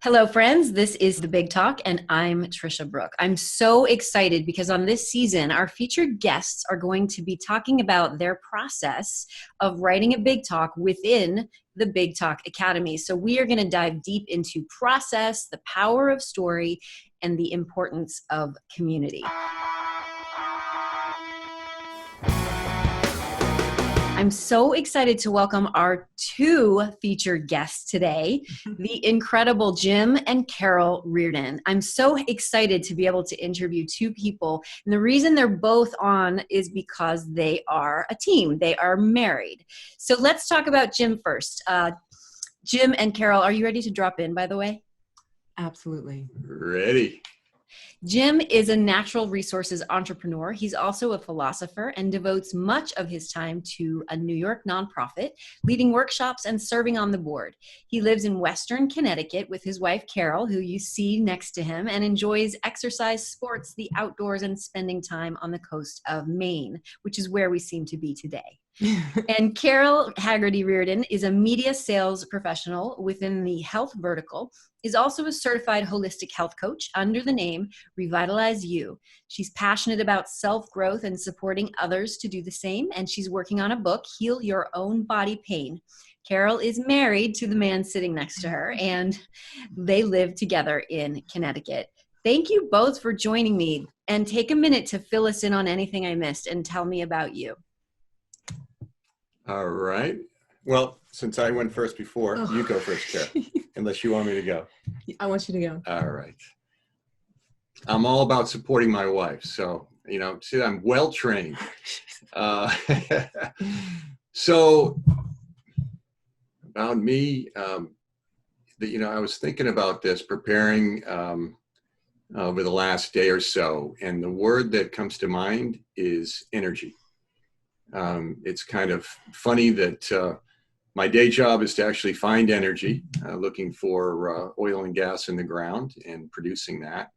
Hello, friends. This is The Big Talk, and I'm Tricia Brouk. I'm so excited because on this season, our featured guests are going to be talking about their process of writing a big talk within the Big Talk Academy. So we are going to dive deep into process, the power of story, and the importance of community. I'm so excited to welcome our two featured guests today, the incredible Jim and Carol Reardon. I'm so excited to be able to interview two people. And the reason they're both on is because they are a team. They are married. So let's talk about Jim first. Jim and Carol, are you ready to drop in, by the way? Absolutely. Ready. Jim is a natural resources entrepreneur. He's also a philosopher and devotes much of his time to a New York nonprofit, leading workshops and serving on the board. He lives in Western Connecticut with his wife, Carol, who you see next to him, and enjoys exercise, sports, the outdoors, and spending time on the coast of Maine, which is where we seem to be today. And Carol Haggerty Reardon is a media sales professional within the health vertical, is also a certified holistic health coach under the name Revitalize You. She's passionate about self-growth and supporting others to do the same, and she's working on a book, Heal Your Own Body Pain. Carol is married to the man sitting next to her, and they live together in Connecticut. Thank you both for joining me, and take a minute to fill us in on anything I missed and tell me about you. All right. Well, since I went first before, you go first, Carol, unless you want me to go. I want you to go. All right. I'm all about supporting my wife. So, see, I'm well trained. So about me, I was thinking about this, preparing over the last day or so, and the word that comes to mind is energy. It's kind of funny that my day job is to actually find energy, looking for oil and gas in the ground and producing that.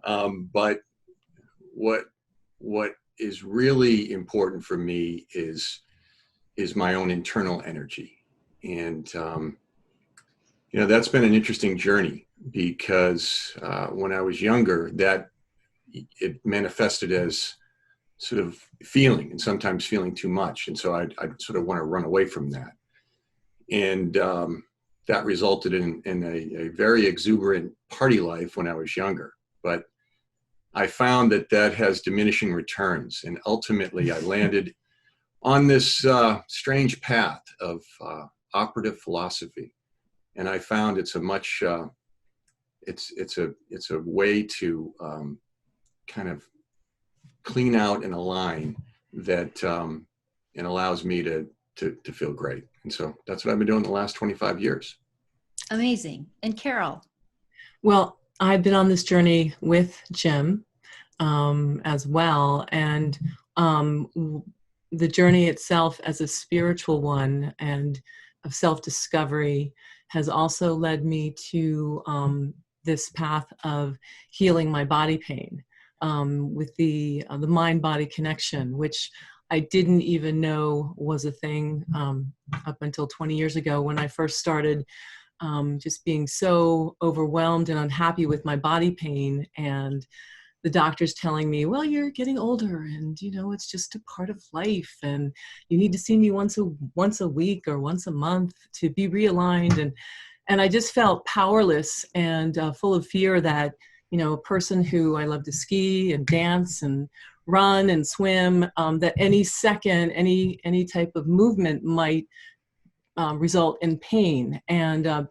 But what is really important for me is my own internal energy. And, that's been an interesting journey because when I was younger, that it manifested as sort of feeling, and sometimes feeling too much. And so I sort of want to run away from that. And that resulted in a very exuberant party life when I was younger. But I found that has diminishing returns. And ultimately I landed on this strange path of operative philosophy. And I found it's a much, it's a way to kind of clean out and align that and allows me to feel great. And so that's what I've been doing the last 25 years. Amazing. And Carol? Well, I've been on this journey with Jim as well. And the journey itself as a spiritual one and of self-discovery has also led me to this path of healing my body pain. With the mind-body connection, which I didn't even know was a thing up until 20 years ago when I first started just being so overwhelmed and unhappy with my body pain, and the doctors telling me, well, you're getting older and, it's just a part of life and you need to see me once a week or once a month to be realigned. And I just felt powerless and full of fear that a person who I love to ski and dance and run and swim, that any second, any type of movement might result in pain. And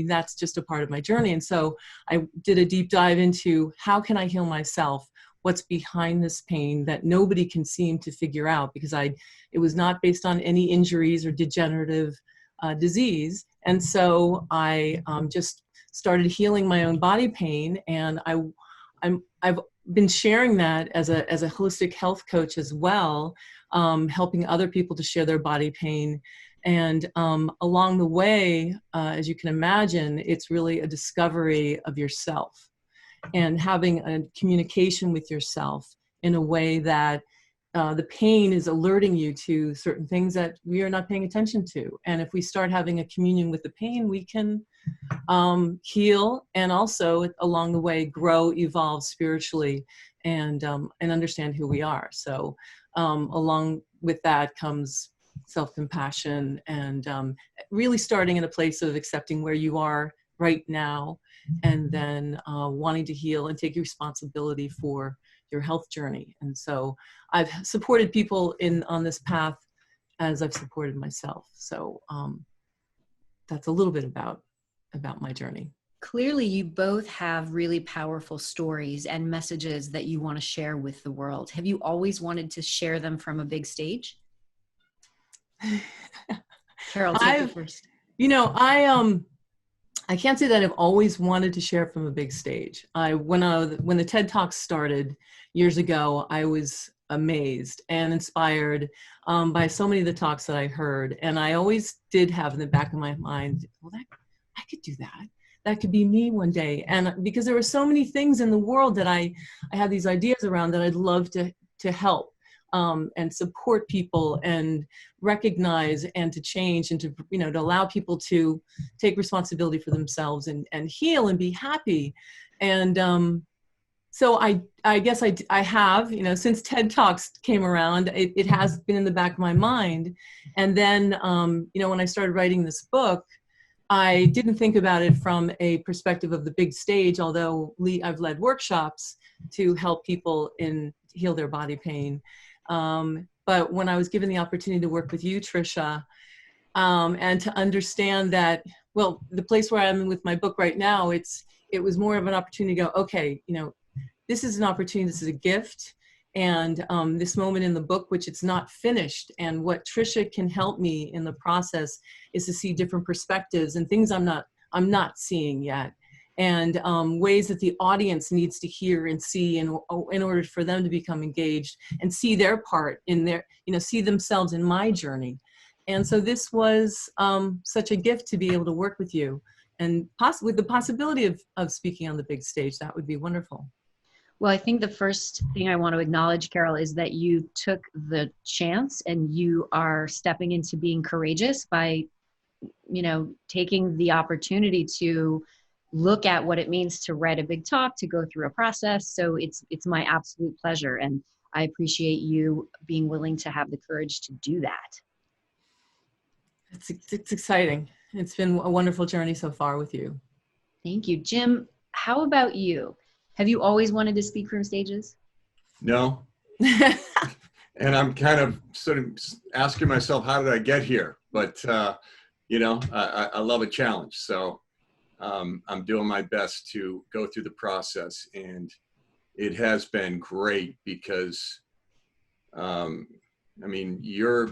that's just a part of my journey. And so I did a deep dive into how can I heal myself? What's behind this pain that nobody can seem to figure out, because it was not based on any injuries or degenerative disease. And so I just started healing my own body pain, and I've been sharing that as a holistic health coach as well, helping other people to share their body pain. And along the way, as you can imagine, it's really a discovery of yourself and having a communication with yourself in a way that the pain is alerting you to certain things that we are not paying attention to. And if we start having a communion with the pain, we can heal, and also along the way grow, evolve spiritually, and understand who we are. So along with that comes self-compassion, and really starting in a place of accepting where you are right now, and then wanting to heal and take responsibility for your health journey. And so I've supported people on this path as I've supported myself. So that's a little bit about my journey. Clearly, you both have really powerful stories and messages that you want to share with the world. Have you always wanted to share them from a big stage? Carol, take it first. I can't say that I've always wanted to share from a big stage. When the TED Talks started years ago, I was amazed and inspired by so many of the talks that I heard. And I always did have in the back of my mind, well, I could do that. That could be me one day. And because there were so many things in the world that I had these ideas around that I'd love to help and support people and recognize and to change and to allow people to take responsibility for themselves and heal and be happy. And so I guess I have, since TED Talks came around, it has been in the back of my mind. And then, when I started writing this book, I didn't think about it from a perspective of the big stage, although I've led workshops to help people heal their body pain. But when I was given the opportunity to work with you, Tricia, and to understand that, well, the place where I'm with my book right now, it was more of an opportunity to go, okay, this is an opportunity, this is a gift. And this moment in the book, which it's not finished, and what Tricia can help me in the process is to see different perspectives and things I'm not seeing yet, and ways that the audience needs to hear and see in order for them to become engaged and see their part in their, see themselves in my journey. And so this was such a gift to be able to work with you, and with the possibility of speaking on the big stage. That would be wonderful. Well, I think the first thing I want to acknowledge, Carol, is that you took the chance and you are stepping into being courageous by, taking the opportunity to look at what it means to write a big talk, to go through a process. So it's my absolute pleasure. And I appreciate you being willing to have the courage to do that. It's exciting. It's been a wonderful journey so far with you. Thank you. Jim, how about you? Have you always wanted to speak from stages? No. And I'm kind of sort of asking myself, how did I get here? But, I love a challenge. So I'm doing my best to go through the process. And it has been great because, your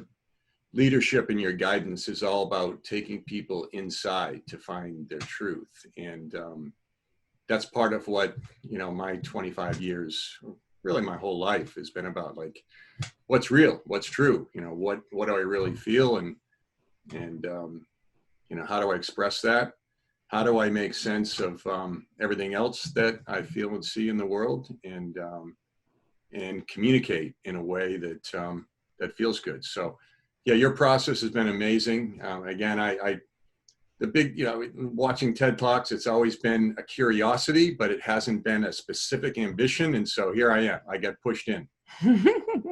leadership and your guidance is all about taking people inside to find their truth. And that's part of what, my 25 years, really my whole life has been about, like, what's real, what's true, what do I really feel? And how do I express that? How do I make sense of everything else that I feel and see in the world, and communicate in a way that, that feels good. So yeah, your process has been amazing. Again, the big, watching TED Talks, it's always been a curiosity, but it hasn't been a specific ambition. And so here I am, I get pushed in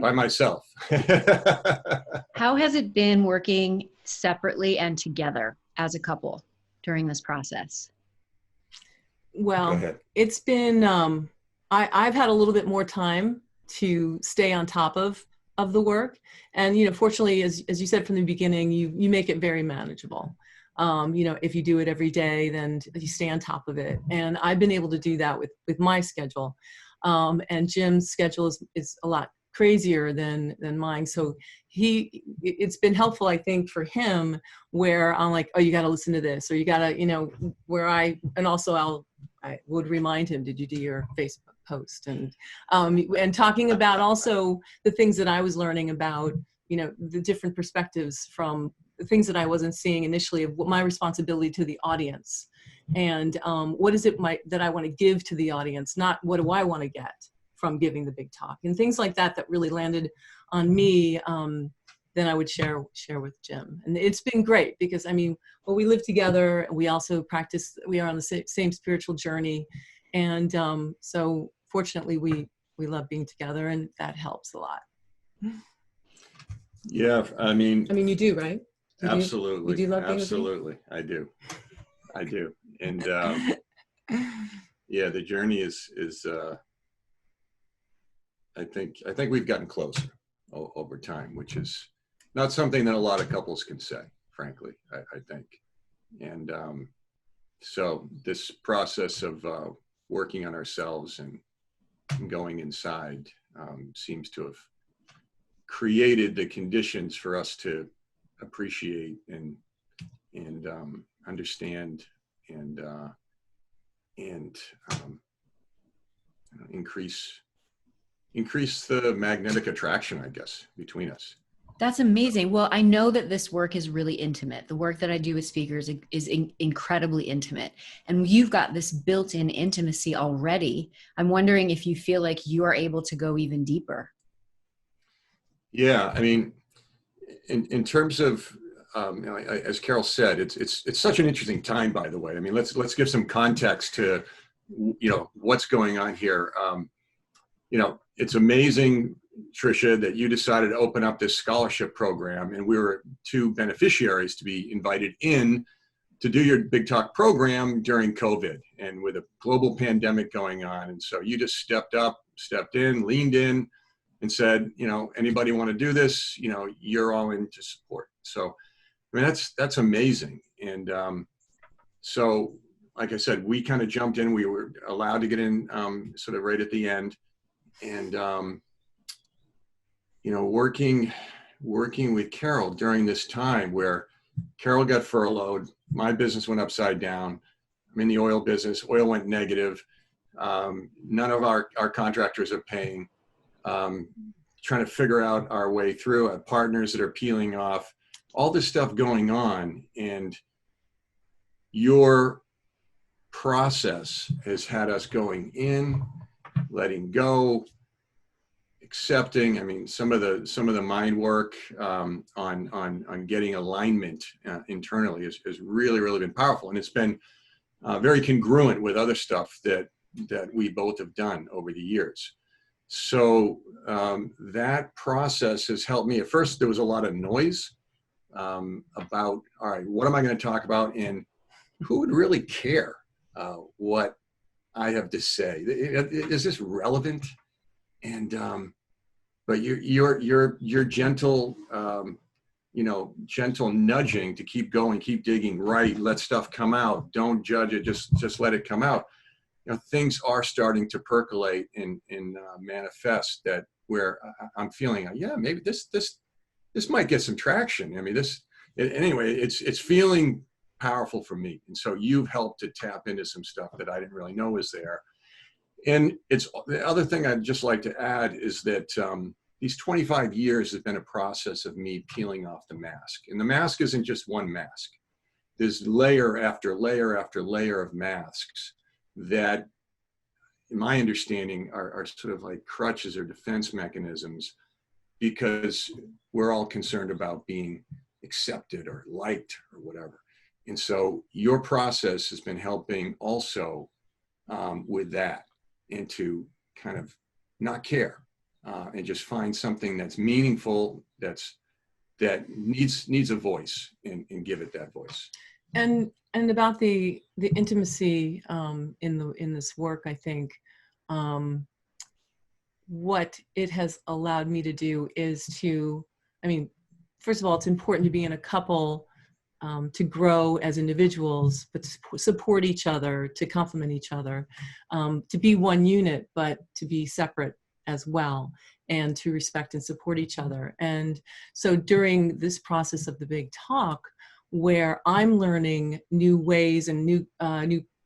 by myself. How has it been working separately and together as a couple during this process? Well, it's been, I've had a little bit more time to stay on top of the work. And, fortunately, as you said from the beginning, you make it very manageable. If you do it every day, then you stay on top of it. And I've been able to do that with my schedule. And Jim's schedule is a lot crazier than mine. So it's been helpful, I think, for him, where I'm like, oh, you got to listen to this, or you got to, and also I would remind him, did you do your Facebook post? And talking about also the things that I was learning about, the different perspectives from the things that I wasn't seeing initially, of what my responsibility to the audience, and what is it that I want to give to the audience, not what do I want to get from giving the big talk, and things like that really landed on me then I would share with Jim. And it's been great because, I mean, well, we live together. We also practice, we are on the same spiritual journey. And so fortunately, we love being together, and that helps a lot. Yeah, I mean, you do, right? Absolutely. You do love being Absolutely. I do. And yeah, the journey is I think we've gotten closer over time, which is not something that a lot of couples can say, frankly, I think. And so this process of working on ourselves and going inside seems to have created the conditions for us to appreciate and understand and increase the magnetic attraction, I guess, between us. That's amazing. Well, I know that this work is really intimate. The work that I do with speakers is incredibly intimate. And you've got this built-in intimacy already. I'm wondering if you feel like you are able to go even deeper. Yeah, I mean, in terms of, as Carol said, it's such an interesting time, by the way. I mean, let's give some context to, what's going on here. It's amazing, Tricia, that you decided to open up this scholarship program, and we were two beneficiaries to be invited in to do your Big Talk program during COVID and with a global pandemic going on. And so you just stepped in, leaned in, and said, anybody want to do this? You're all in to support. So, I mean, that's amazing. And so, like I said, we kind of jumped in. We were allowed to get in sort of right at the end. And, working with Carol during this time where Carol got furloughed, my business went upside down. I'm in the oil business. Oil went negative. None of our contractors are paying. Trying to figure out our way through, partners that are peeling off, all this stuff going on. And your process has had us going in, letting go, accepting. I mean, some of the mind work on getting alignment internally has really, really been powerful. And it's been very congruent with other stuff that we both have done over the years. So that process has helped me. At first, there was a lot of noise about, all right, what am I going to talk about? And who would really care what I have to say? Is this relevant? And but your gentle, gentle nudging to keep going, keep digging, right? Let stuff come out. Don't judge it. Just let it come out. Things are starting to percolate and manifest that where I'm feeling, yeah, maybe this might get some traction. I mean, anyway, it's feeling powerful for me. And so you've helped to tap into some stuff that I didn't really know was there. And it's the other thing I'd just like to add is that these 25 years has been a process of me peeling off the mask. And the mask isn't just one mask. There's layer after layer after layer of masks that, in my understanding, are sort of like crutches or defense mechanisms because we're all concerned about being accepted or liked or whatever. And so your process has been helping also with that, and to kind of not care and just find something that's meaningful, that needs a voice, and give it that voice. And about the intimacy in this work, I think what it has allowed me to do is to, I mean, first of all, it's important to be in a couple to grow as individuals, but to support each other, to complement each other, to be one unit, but to be separate as well, and to respect and support each other. And so during this process of the Big Talk, where I'm learning new ways and new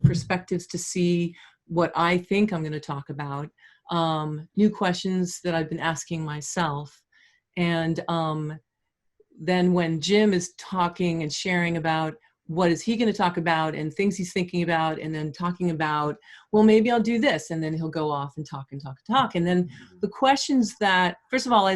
perspectives to see what I think I'm going to talk about, new questions that I've been asking myself, and then when Jim is talking and sharing about what is he going to talk about and things he's thinking about, and then talking about, well, maybe I'll do this, and then he'll go off and talk and talk and talk. And then the questions that, first of all,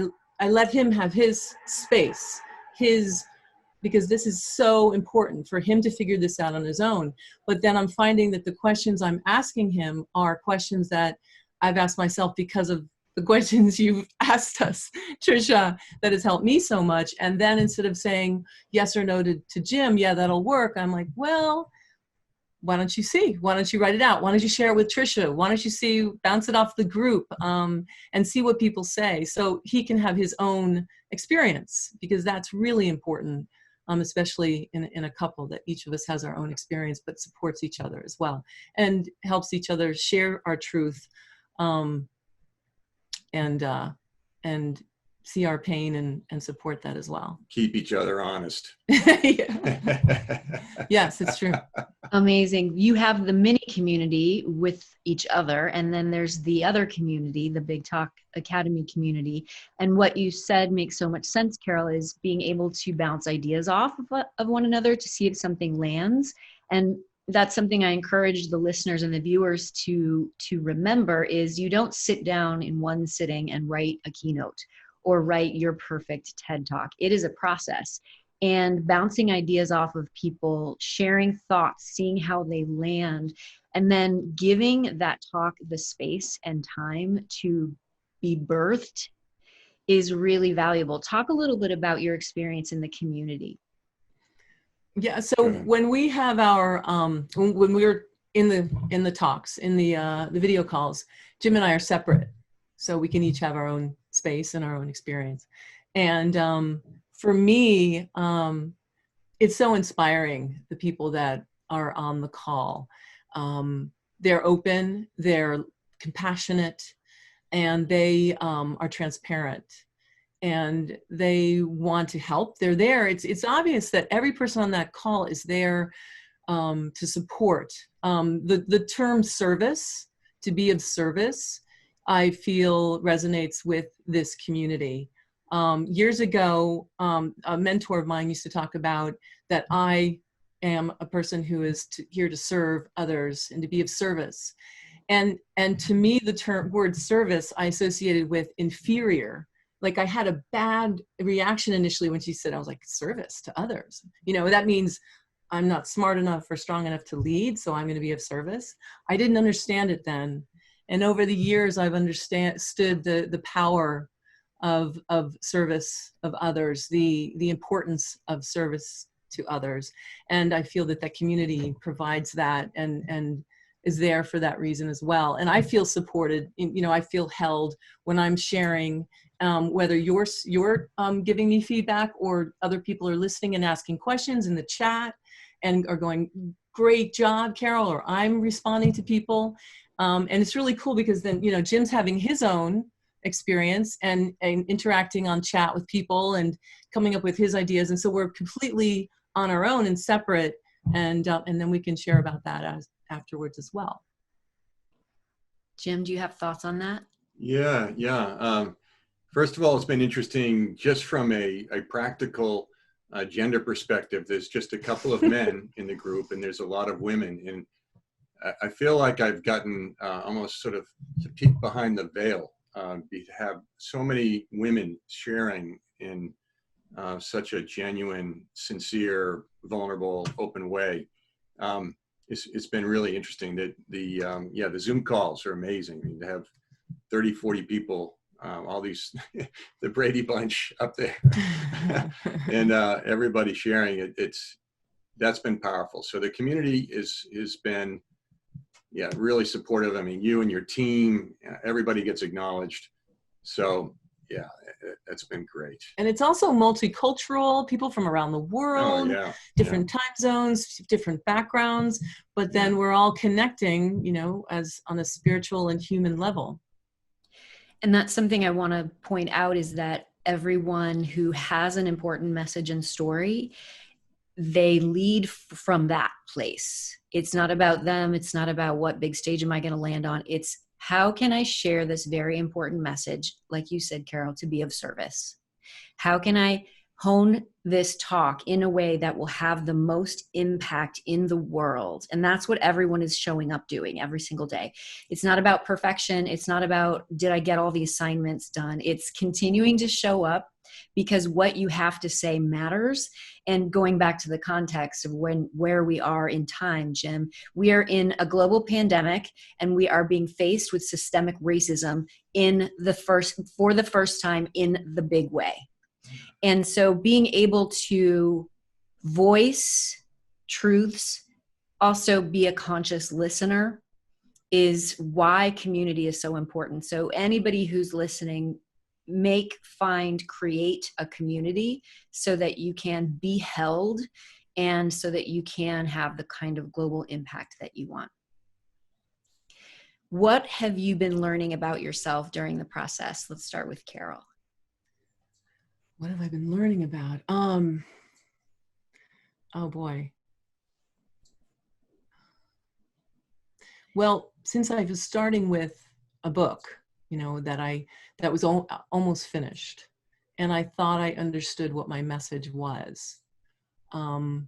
I let him have his space, because this is so important for him to figure this out on his own. But then I'm finding that the questions I'm asking him are questions that I've asked myself because of the questions you've asked us, Tricia, that has helped me so much. And then instead of saying yes or no to Jim, yeah, that'll work, I'm like, well, why don't you see? Why don't you write it out? Why don't you share it with Tricia? Why don't you see, bounce it off the group, and see what people say, so he can have his own experience, because that's really important, especially in a couple, that each of us has our own experience, but supports each other as well, and helps each other share our truth, and see our pain and support that as well. Keep each other honest. Yes, it's true. Amazing. You have the mini community with each other, and then there's the other community, the Big Talk Academy community. And what you said makes so much sense, Carol, is being able to bounce ideas off of one another to see if something lands. And that's something I encourage the listeners and the viewers to remember, is you don't sit down in one sitting and write a keynote or write your perfect TED Talk. It is a process. And bouncing ideas off of people, sharing thoughts, seeing how they land, and then giving that talk the space and time to be birthed is really valuable. Talk a little bit about your experience in the community. Yeah, so when we have our, when we're in the talks, in the video calls, Jim and I are separate, so we can each have our own space and our own experience. And for me, it's so inspiring, the people that are on the call. They're open, they're compassionate, and they are transparent, and they want to help. They're there. It's obvious that every person on that call is there to support. The term service, to be of service, I feel resonates with this community. Years ago, a mentor of mine used to talk about that I am a person who is here to serve others and to be of service. And to me, the word service I associated with inferior. Like, I had a bad reaction initially when she said, I was like, service to others. You know, that means I'm not smart enough or strong enough to lead, so I'm going to be of service. I didn't understand it then. And over the years, I've understood the power of service of others, the importance of service to others. And I feel that community provides that and is there for that reason as well. And I feel supported, I feel held when I'm sharing, whether you're giving me feedback or other people are listening and asking questions in the chat and are going, great job, Carol, or I'm responding to people. And it's really cool because then, Jim's having his own experience and interacting on chat with people and coming up with his ideas. And so we're completely on our own and separate. And then we can share about that afterwards as well. Jim, do you have thoughts on that? Yeah. First of all, it's been interesting just from a practical gender perspective. There's just a couple of men in the group and there's a lot of women. And I feel like I've gotten almost sort of to peek behind the veil, to have so many women sharing in such a genuine, sincere, vulnerable, open way. It's been really interesting. That the Zoom calls are amazing. I mean, to have 30, 40 people, all these, the Brady Bunch up there, and everybody sharing it. That's been powerful. So the community has been, really supportive. I mean, you and your team, everybody gets acknowledged. So yeah, it's been great. And it's also multicultural, people from around the world, different time zones, different backgrounds, but then we're all connecting, as on a spiritual and human level. And that's something I want to point out, is that everyone who has an important message and story, they lead from that place. It's not about them. It's not about what big stage am I going to land on. It's how can I share this very important message, like you said, Carol, to be of service? How can I hone this talk in a way that will have the most impact in the world. And that's what everyone is showing up doing every single day. It's not about perfection. It's not about, did I get all the assignments done? It's continuing to show up because what you have to say matters. And going back to the context of where we are in time, Jim, we are in a global pandemic and we are being faced with systemic racism for the first time in the big way. And so being able to voice truths, also be a conscious listener, is why community is so important. So anybody who's listening, create a community so that you can be held and so that you can have the kind of global impact that you want. What have you been learning about yourself during the process? Let's start with Carol. What have I been learning about? Oh boy. Well, since I was starting with a book, that was almost finished, and I thought I understood what my message was. While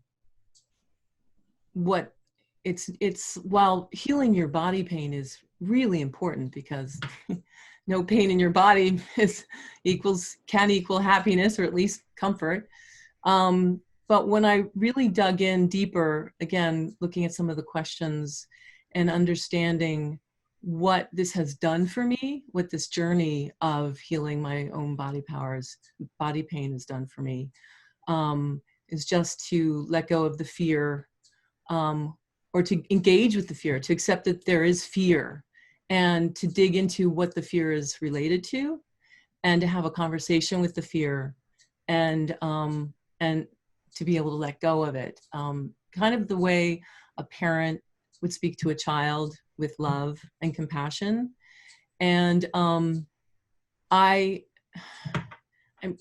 healing your body pain is really important, because no pain in your body can equal happiness, or at least comfort. But when I really dug in deeper, again, looking at some of the questions and understanding what this has done for me, what this journey of healing my own body pain has done for me, is just to let go of the fear, or to engage with the fear, to accept that there is fear, and to dig into what the fear is related to, and to have a conversation with the fear, and to be able to let go of it. Kind of the way a parent would speak to a child with love and compassion. And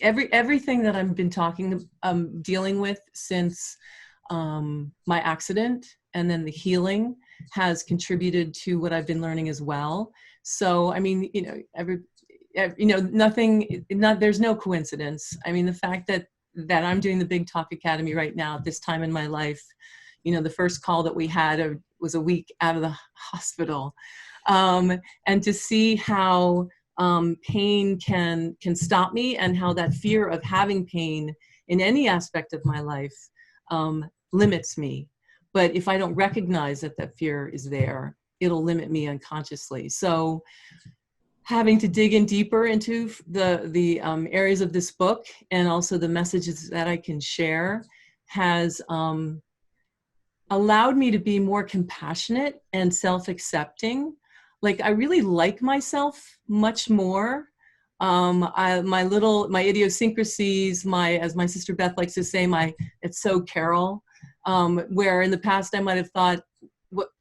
everything that I've been dealing with since my accident, and then the healing, has contributed to what I've been learning as well. So, I mean, there's no coincidence. I mean, the fact that I'm doing the Big Talk Academy right now at this time in my life, the first call that we had was a week out of the hospital. And to see how pain can stop me, and how that fear of having pain in any aspect of my life limits me. But if I don't recognize that fear is there, it'll limit me unconsciously. So having to dig in deeper into the areas of this book, and also the messages that I can share, has allowed me to be more compassionate and self-accepting. Like, I really like myself much more. My idiosyncrasies, as my sister Beth likes to say, it's so Carol, where in the past I might have thought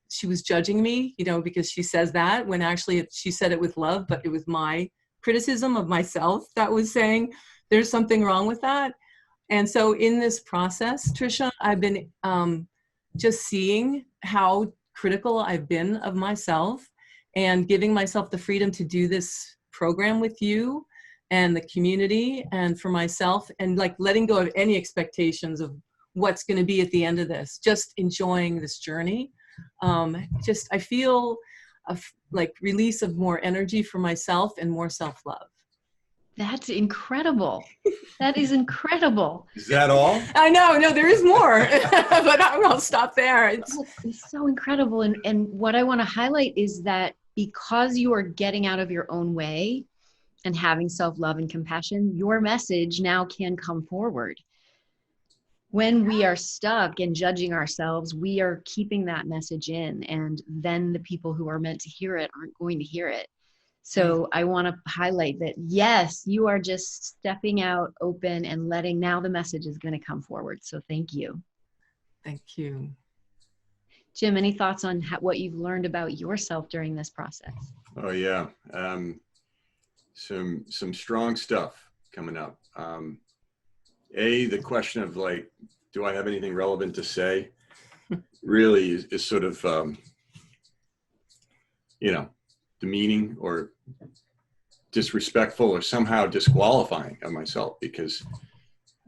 she was judging me, because she says that, when actually she said it with love, but it was my criticism of myself that was saying there's something wrong with that. And so in this process, Tricia, I've been just seeing how critical I've been of myself, and giving myself the freedom to do this program with you and the community, and for myself, and like letting go of any expectations of what's going to be at the end of this, just enjoying this journey. I feel like release of more energy for myself and more self-love. That's incredible. That is incredible. Is that all? I know, no, there is more, but I'll stop there. It's so incredible. And what I want to highlight is that because you are getting out of your own way and having self-love and compassion, your message now can come forward. When we are stuck and judging ourselves, we are keeping that message in, and then the people who are meant to hear it aren't going to hear it. So I want to highlight that, yes, you are just stepping out open and letting, now the message is going to come forward. So thank you. Thank you. Jim, any thoughts on what you've learned about yourself during this process? Oh yeah. Some strong stuff coming up. The question of like, do I have anything relevant to say, really is sort of, demeaning or disrespectful or somehow disqualifying of myself, because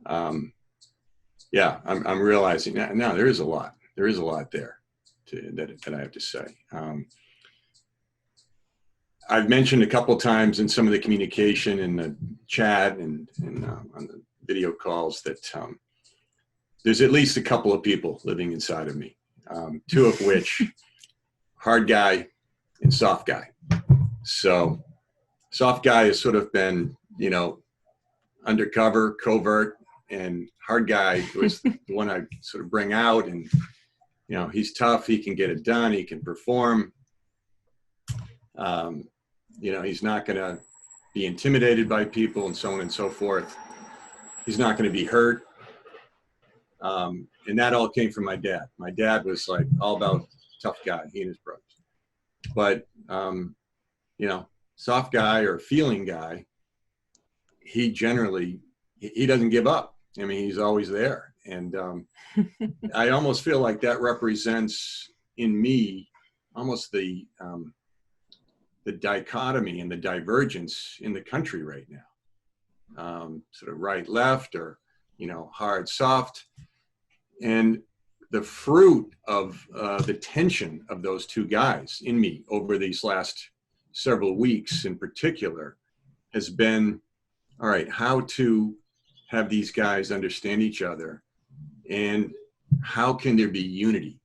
Yeah, I'm realizing that now there is a lot. There is a lot there that I have to say. I've mentioned a couple of times in some of the communication in the chat and on the video calls that there's at least a couple of people living inside of me, two of which, hard guy and soft guy. So soft guy has sort of been, undercover, covert, and hard guy was the one I sort of bring out, and, he's tough, he can get it done, he can perform. He's not going to be intimidated by people and so on and so forth. He's not going to be hurt. And that all came from my dad. My dad was like all about tough guy, he and his brothers. But, soft guy or feeling guy, he generally, he doesn't give up. I mean, he's always there. And I almost feel like that represents in me almost the dichotomy and the divergence in the country right now. Sort of right, left, or, hard, soft. And the fruit of the tension of those two guys in me over these last several weeks in particular has been, all right, how to have these guys understand each other and how can there be unity?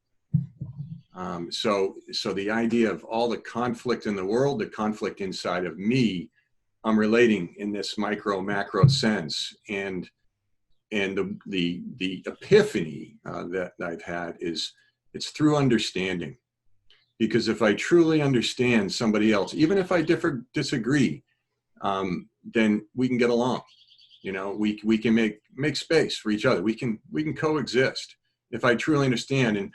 So the idea of all the conflict in the world, the conflict inside of me, I'm relating in this micro macro sense. And the epiphany that I've had is it's through understanding. Because if I truly understand somebody else, even if I disagree, then we can get along. We can make space for each other. We can coexist if I truly understand. And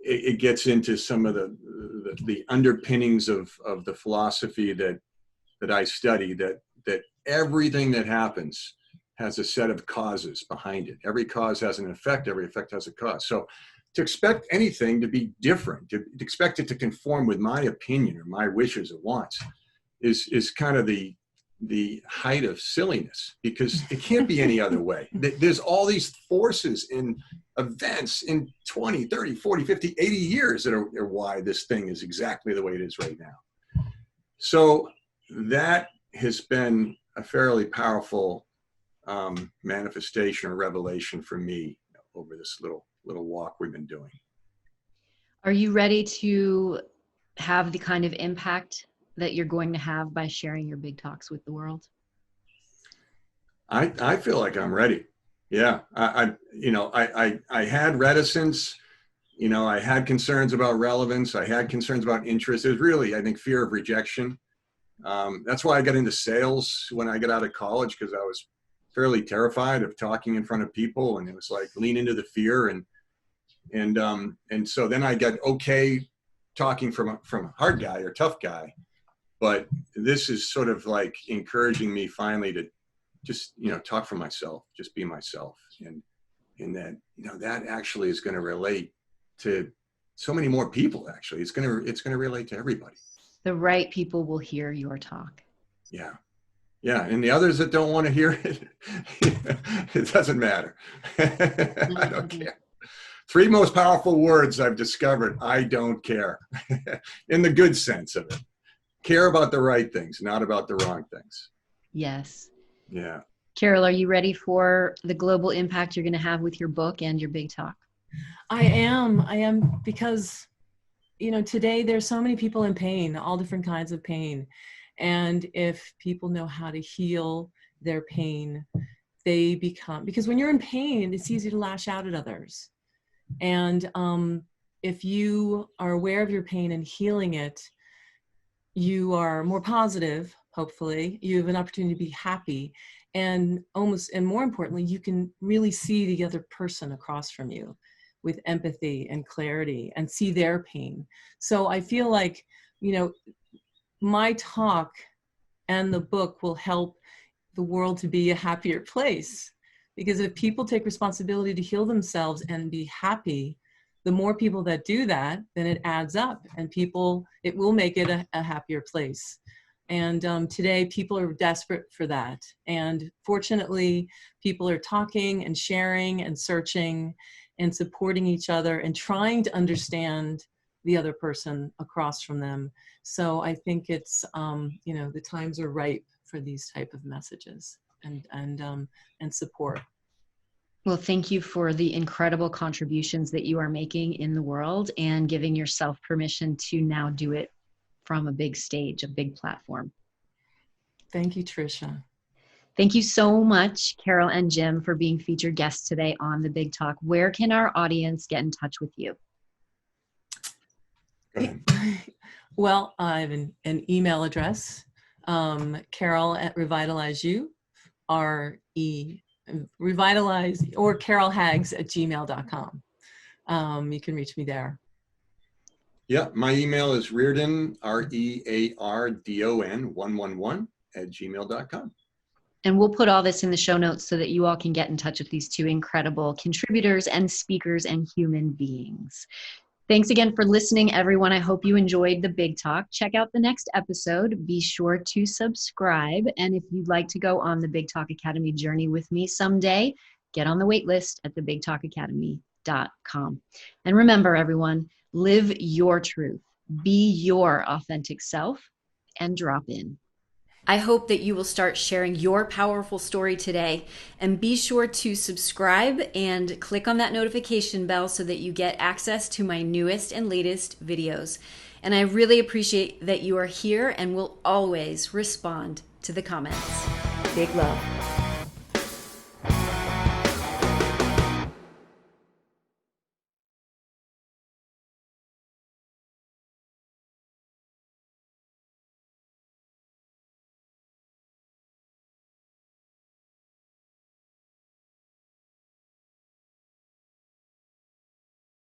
it gets into some of the underpinnings of the philosophy that I study, that everything that happens has a set of causes behind it. Every cause has an effect. Every effect has a cause. So to expect anything to be different, to expect it to conform with my opinion or my wishes or wants is kind of the height of silliness, because it can't be any other way. There's all these forces in events in 20, 30, 40, 50, 80 years that are why this thing is exactly the way it is right now. So that has been a fairly powerful manifestation or revelation for me over this little walk we've been doing. Are you ready to have the kind of impact that you're going to have by sharing your big talks with the world? I feel like I'm ready. Yeah. I had reticence, I had concerns about relevance. I had concerns about interest. It was really, I think, fear of rejection. That's why I got into sales when I got out of college, because I was fairly terrified of talking in front of people, and it was like lean into the fear, and so then I got okay talking from a hard guy or tough guy, but this is sort of like encouraging me finally to just talk for myself, just be myself, and that that actually is going to relate to so many more people. Actually, it's going to relate to everybody. The right people will hear your talk. Yeah, and the others that don't want to hear it, it doesn't matter. I don't care. 3 most powerful words I've discovered: I don't care, in the good sense of it. Care about the right things, not about the wrong things. Yes. Yeah. Carol, are you ready for the global impact you're going to have with your book and your big talk? I am, because today there's so many people in pain, all different kinds of pain. And if people know how to heal their pain, they become, because when you're in pain, it's easy to lash out at others. And if you are aware of your pain and healing it, you are more positive, hopefully. You have an opportunity to be happy. And more importantly, you can really see the other person across from you with empathy and clarity and see their pain. So I feel like, my talk and the book will help the world to be a happier place. Because if people take responsibility to heal themselves and be happy, the more people that do that, then it adds up, and it will make it a happier place. And today people are desperate for that. And fortunately, people are talking and sharing and searching and supporting each other and trying to understand the other person across from them. So I think it's, the times are ripe for these type of messages and support. Well, thank you for the incredible contributions that you are making in the world and giving yourself permission to now do it from a big stage, a big platform. Thank you, Tricia. Thank you so much, Carol and Jim, for being featured guests today on The Big Talk. Where can our audience get in touch with you? Go ahead. Well, I have an email address, Carol@RevitalizeU, Revitalize, or carolhags@gmail.com. You can reach me there. Yeah, my email is Reardon, REARDON 111 @gmail.com. And we'll put all this in the show notes so that you all can get in touch with these two incredible contributors and speakers and human beings. Thanks again for listening, everyone. I hope you enjoyed The Big Talk. Check out the next episode. Be sure to subscribe. And if you'd like to go on the Big Talk Academy journey with me someday, get on the wait list at thebigtalkacademy.com. And remember, everyone, live your truth, be your authentic self, and drop in. I hope that you will start sharing your powerful story today, and be sure to subscribe and click on that notification bell so that you get access to my newest and latest videos. And I really appreciate that you are here and will always respond to the comments. Big love.